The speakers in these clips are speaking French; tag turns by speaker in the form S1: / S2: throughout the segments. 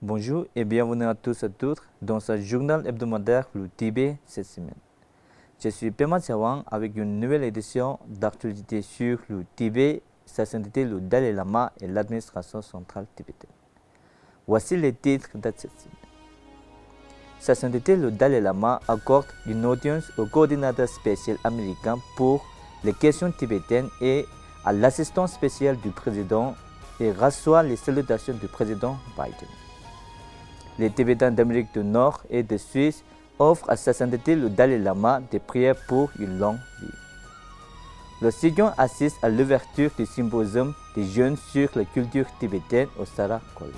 S1: Bonjour et bienvenue à tous et à toutes dans ce journal hebdomadaire Le Tibet cette semaine. Je suis Pema Chawang avec une nouvelle édition d'actualité sur le Tibet, sa sainteté le Dalai Lama et l'administration centrale tibétaine. Voici les titres de cette semaine. Sa sainteté le Dalai Lama accorde une audience au coordinateur spécial américain pour les questions tibétaines et à l'assistant spécial du président et reçoit les salutations du président Biden. Les Tibétains d'Amérique du Nord et de Suisse offrent à sa sainteté le Dalai Lama des prières pour une longue vie. Le Sillon assiste à l'ouverture du symposium des jeunes sur la culture tibétaine au Sara College.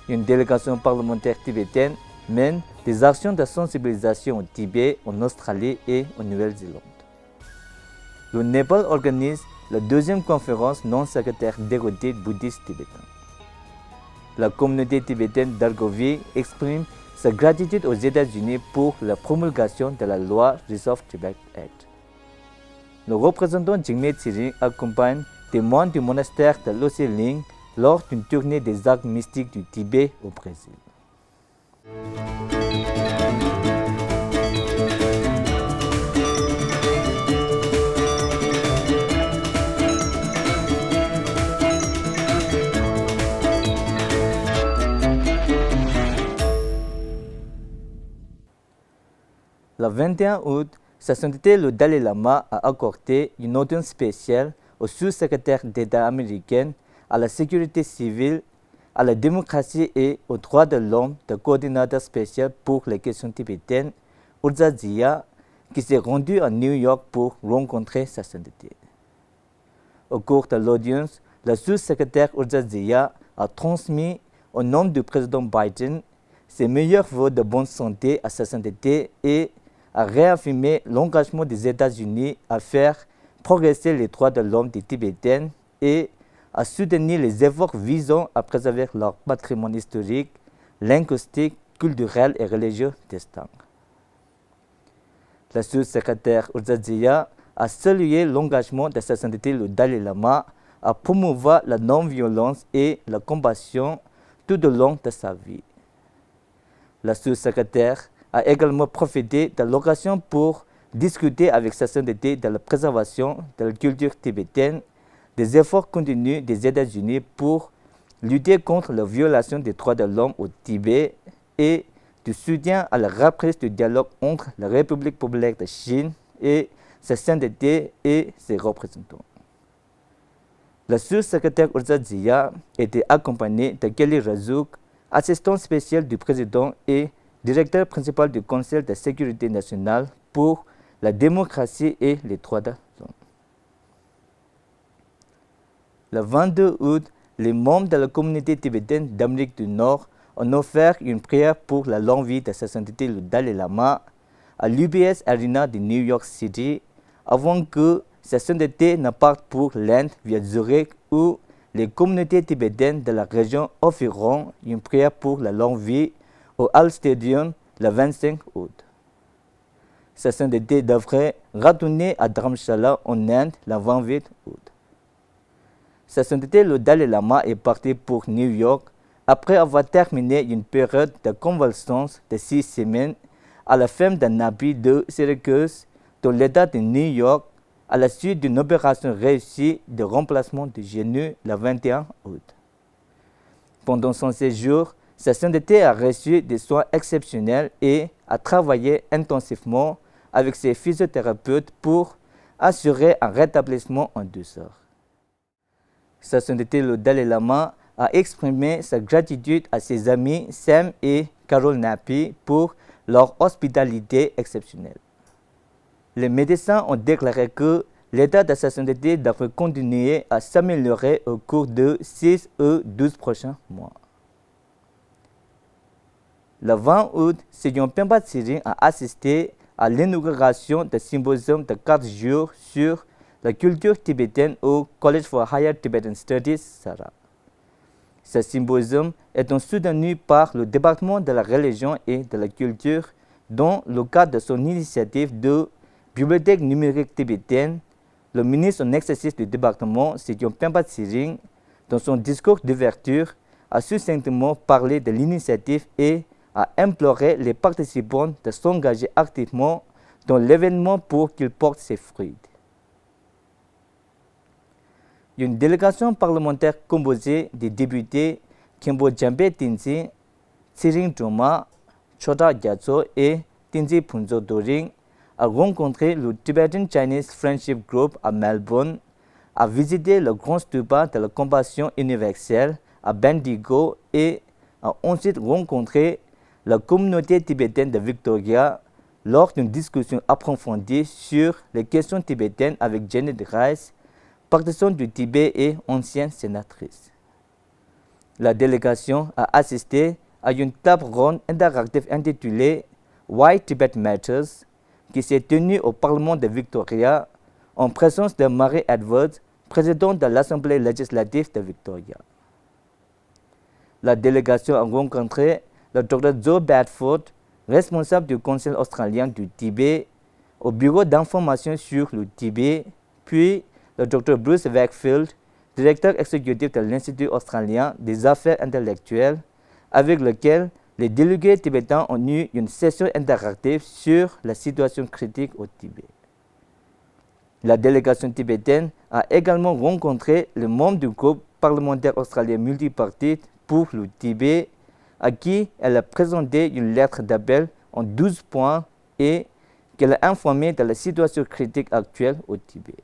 S1: Une délégation parlementaire tibétaine mène des actions de sensibilisation au Tibet, en Australie et en Nouvelle-Zélande. Le Népal organise la deuxième conférence non-secrétaire d'érudites bouddhistes tibétains. La communauté tibétaine d'Argovie exprime sa gratitude aux États-Unis pour la promulgation de la loi Resolve Tibet Act. Le représentant Jigme Tsering accompagne des moines du monastère de Losé Ling lors d'une tournée des actes mystiques du Tibet au Brésil. Le 21 août, Sa Sainteté le Dalai Lama a accordé une audience spéciale au sous-secrétaire d'État américain à la sécurité civile, à la démocratie et aux droits de l'homme de coordinateur spécial pour les questions tibétaines, Urja Zia, qui s'est rendu à New York pour rencontrer Sa Sainteté. Au cours de l'audience, le sous-secrétaire Urja Zia a transmis au nom du président Biden ses meilleurs vœux de bonne santé à Sa Sainteté et a réaffirmé l'engagement des États-Unis à faire progresser les droits de l'homme des Tibétains et à soutenir les efforts visant à préserver leur patrimoine historique, linguistique, culturel et religieux distinct. Le sous-secrétaire Urja Zia a salué l'engagement de Sa Sainteté le Dalai Lama à promouvoir la non-violence et la compassion tout au long de sa vie. Le sous-secrétaire a également profité de l'occasion pour discuter avec Sa Sainteté de la préservation de la culture tibétaine, des efforts continus des États-Unis pour lutter contre la violation des droits de l'homme au Tibet et du soutien à la reprise du dialogue entre la République populaire de Chine et Sa Sainteté et ses représentants. Le sous-secrétaire Urja Zia était accompagné de Kelly Razouk, assistant spécial du président et directeur principal du Conseil de sécurité nationale pour la démocratie et les droits de l'homme. Le 22 août, les membres de la communauté tibétaine d'Amérique du Nord ont offert une prière pour la longue vie de Sa Sainteté le Dalai Lama à l'UBS Arena de New York City avant que Sa Sainteté ne parte pour l'Inde via Zurich où les communautés tibétaines de la région offriront une prière pour la longue vie au Hall Stadium le 25 août. Sa Sainteté devrait retourner à Dharamshala en Inde le 28 août. Sa Sainteté le Dalai Lama est parti pour New York après avoir terminé une période de convalescence de 6 semaines à la ferme d'un abri de Syracuse dans l'État de New York à la suite d'une opération réussie de remplacement du genou le 21 août. Pendant son séjour, Sa Sainteté a reçu des soins exceptionnels et a travaillé intensivement avec ses physiothérapeutes pour assurer un rétablissement en douceur. Sa Sainteté le Dalai Lama a exprimé sa gratitude à ses amis Sam et Carol Napi pour leur hospitalité exceptionnelle. Les médecins ont déclaré que l'état de Sa Sainteté devrait continuer à s'améliorer au cours de 6 ou 12 prochains mois. Le 20 août, Sejong Pemba Tsering a assisté à l'inauguration d'un symposium de 4 jours sur la culture tibétaine au College for Higher Tibetan Studies, SARA. Ce symposium est soutenu par le département de la religion et de la culture dans le cadre de son initiative de bibliothèque numérique tibétaine. Le ministre en exercice du département, Sejong Pemba Tsering, dans son discours d'ouverture, a succinctement parlé de l'initiative et a imploré les participants de s'engager activement dans l'événement pour qu'il porte ses fruits. Une délégation parlementaire composée des députés Khenpo Djambe Tinzi, Tsering Troma, Chota Gyatso et Tinzi Phunzo Doring a rencontré le Tibetan Chinese Friendship Group à Melbourne, a visité le grand stupa de la compassion universelle à Bendigo et a ensuite rencontré la communauté tibétaine de Victoria lors d'une discussion approfondie sur les questions tibétaines avec Janet Rice, partisan du Tibet et ancienne sénatrice. La délégation a assisté à une table ronde interactive intitulée Why Tibet Matters, qui s'est tenue au Parlement de Victoria en présence de Mary Edwards, présidente de l'Assemblée législative de Victoria. La délégation a rencontré le Dr. Joe Bedford, responsable du Conseil australien du Tibet, au Bureau d'information sur le Tibet, puis le Dr. Bruce Wakefield, directeur exécutif de l'Institut australien des affaires intellectuelles, avec lequel les délégués tibétains ont eu une session interactive sur la situation critique au Tibet. La délégation tibétaine a également rencontré les membres du groupe parlementaire australien multipartite pour le Tibet, à qui elle a présenté une lettre d'appel en 12 points et qu'elle a informé de la situation critique actuelle au Tibet.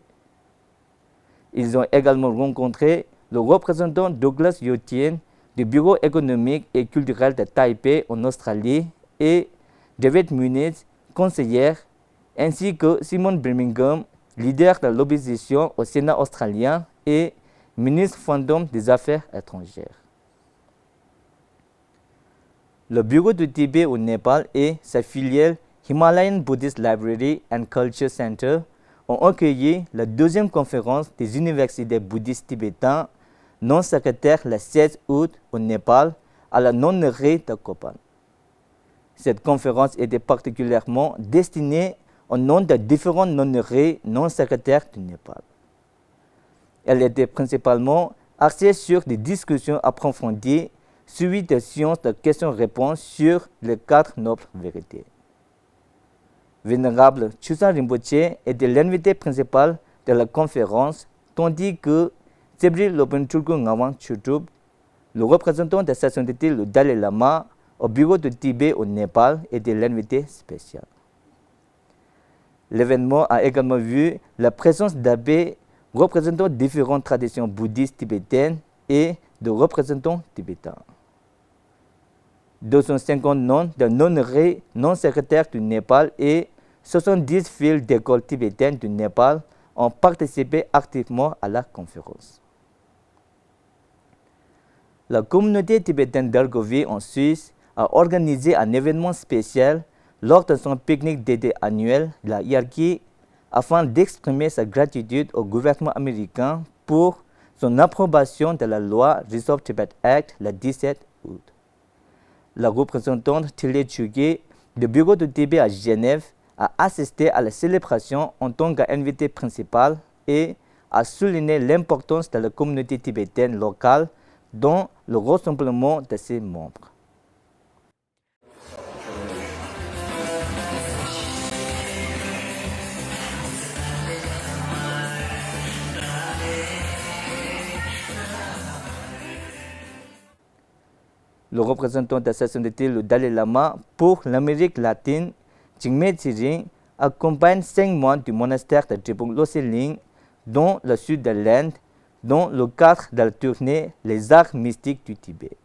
S1: Ils ont également rencontré le représentant Douglas Yotien du Bureau économique et culturel de Taipei en Australie et David Muniz, conseillère, ainsi que Simon Birmingham, leader de l'opposition au Sénat australien et ministre fantôme des Affaires étrangères. Le Bureau du Tibet au Népal et sa filiale Himalayan Buddhist Library and Culture Center ont accueilli la deuxième conférence des universités bouddhistes tibétains non secrétaires le 16 août au Népal à la nonnerie de Kopan. Cette conférence était particulièrement destinée au nom de différentes nonneries non secrétaires du Népal. Elle était principalement axée sur des discussions approfondies suivies de séances de questions-réponses sur les 4 nobles vérités. Vénérable Chusan Rinpoche était l'invité principal de la conférence, tandis que Tsebri Lobun Chulku Ngawang Chutup, le représentant de sa sainteté le Dalai Lama au bureau de Tibet au Népal, était l'invité spécial. L'événement a également vu la présence d'abbés représentant différentes traditions bouddhistes tibétaines et de représentants tibétains. 250 noms de nonneries non secrétaires du Népal et 70 fils d'écoles tibétaines du Népal ont participé activement à la conférence. La communauté tibétaine d'Argovie en Suisse a organisé un événement spécial lors de son pique-nique d'été annuel, la Yarki, afin d'exprimer sa gratitude au gouvernement américain pour son approbation de la loi Resolve Tibet Act le 17 août. La représentante Tilly Chugi du bureau de Tibet à Genève a assisté à la célébration en tant qu'invité principal et a souligné l'importance de la communauté tibétaine locale dans le rassemblement de ses membres. Le représentant de sa sainteté, le Dalai Lama, pour l'Amérique latine, Jigme Tsering, accompagne 5 moines du monastère de Drepung Losseling dans le sud de l'Inde, dans le cadre de la tournée Les Arts mystiques du Tibet.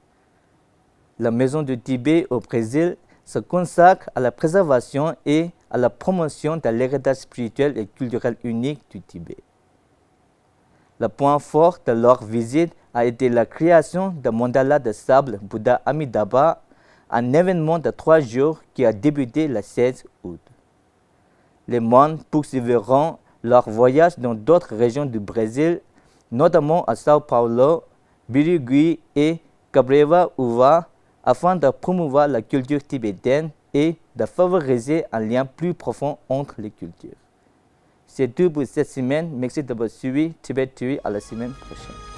S1: La Maison du Tibet au Brésil se consacre à la préservation et à la promotion de l'héritage spirituel et culturel unique du Tibet. Le point fort de leur visite a été la création d'un mandala de sable Bouddha Amitabha, un événement de 3 jours qui a débuté le 16 août. Les moines poursuivront leur voyage dans d'autres régions du Brésil, notamment à Sao Paulo, Birigui et Cabreúva, afin de promouvoir la culture tibétaine et de favoriser un lien plus profond entre les cultures. C'est tout pour cette semaine. Merci d'avoir suivi Tibet TV. À la semaine prochaine.